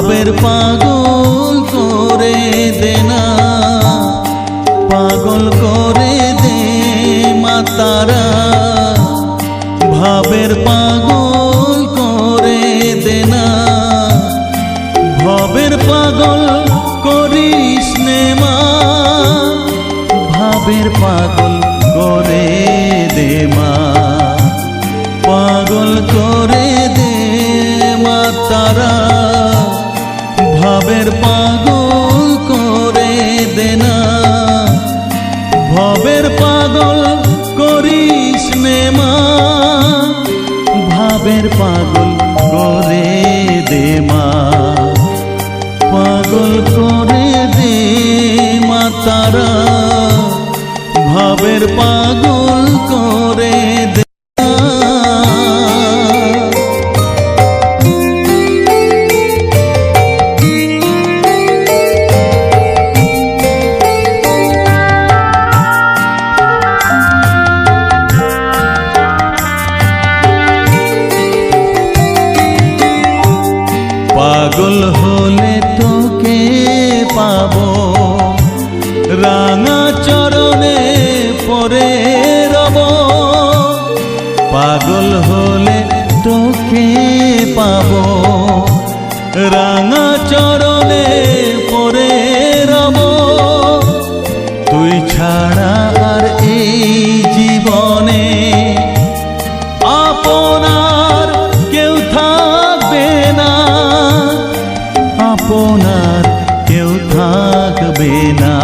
ভাবের পাগল করে দে না, পাগল করে দে মা তারা। ভাবের পাগল করে দে না, ভবের পাগল করিস নে মা। ভাবের পাগল করে দে মা, পাগল করে দে মা তারা। ভাবের পাগল করে দে না, ভবের পাগল করিস নে মা। ভাবের পাগল করে দে মা, পাগল করে দে মা তারা। ভাবের পাগল করে দে। পাগল হলে তোকে পাবো, রাঙা চরণে পরে রব। পাগল হলে তোকে পাবো, রাঙা চরণে পরে রব। তুই ছাড়া আর এই জীবনে আপনার কেউ থাকবে না, আপনার কেউ থাকবে না।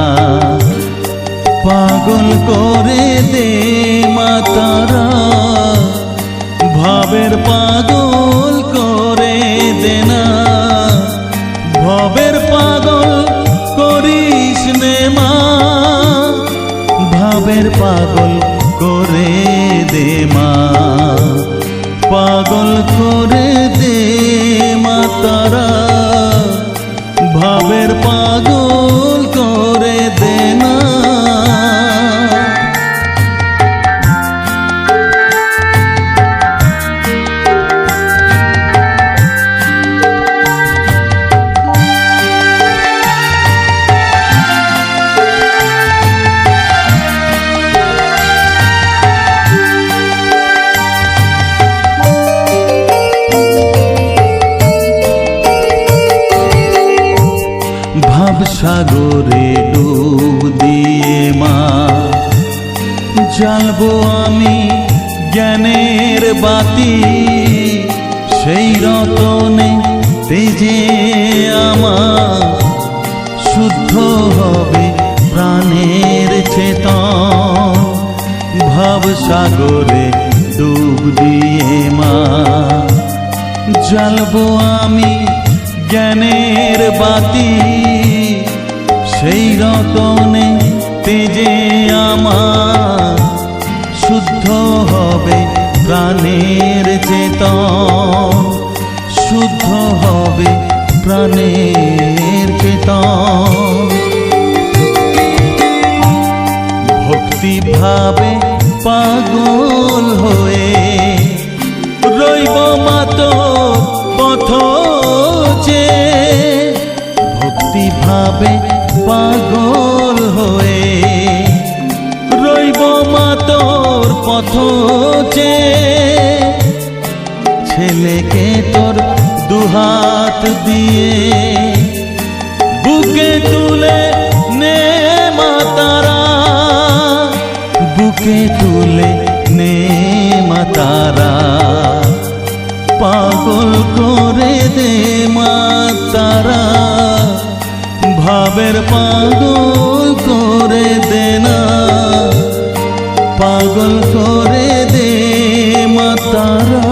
পাগল করে দে মা তারা, ভাবের পাগল করে দে না। ভবের পাগল করিস নে মা, ভাবের পাগল করে দে মা। পাগল করে দে মা তারা, ভাবের পাগল করে দে না। সাগরে ডুব দিয়ে মা জ্বালবো আমি জ্ঞানের বাতি। সেই রতনে তেজে আমার শুদ্ধ হবে প্রাণের চেতন। ভাব সাগরে ডুব দিয়ে মা জ্বালবো আমি জ্ঞানের বাতি। সেই রতনে তেজে আমার শুদ্ধ হবে প্রাণের চেতন, শুদ্ধ হবে প্রাণের চেতন। ভক্তি ভাবে পাগল হয়ে রইব মাতো পথ চেয়ে। ভক্তি ভাবে পাগল হয়ে রইব মা তোর পথ চেয়ে। ছেলেকে তোর দুহাত দিয়ে বুকে তুলে নে মা তারা, বুকে তুলে নে মা তারা। পাগল করে দে মা তারা, ভাবের পাগল করে দে না। পাগল করে দে মা তারা,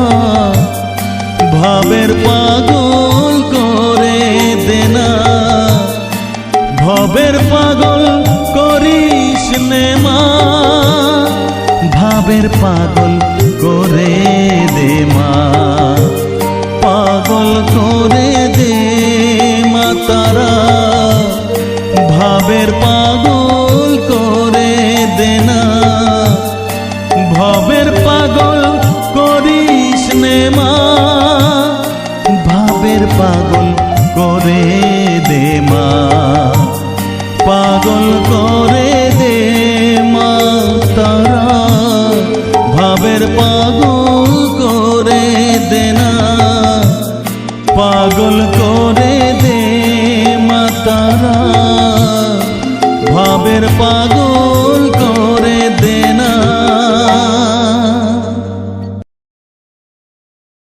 ভাবের পাগল করে দে না। ভবের পাগল করিস নে মা, ভাবের পাগল করে দে মা। পাগল করে দে মা তারা, ভাবের পাগল করে দে না। ভবের পাগল করিস নে মা, ভাবের পাগল করে দে মা, পাগল করে দে মা তারা, ভাবের পাগল করে দে না, পাগল করে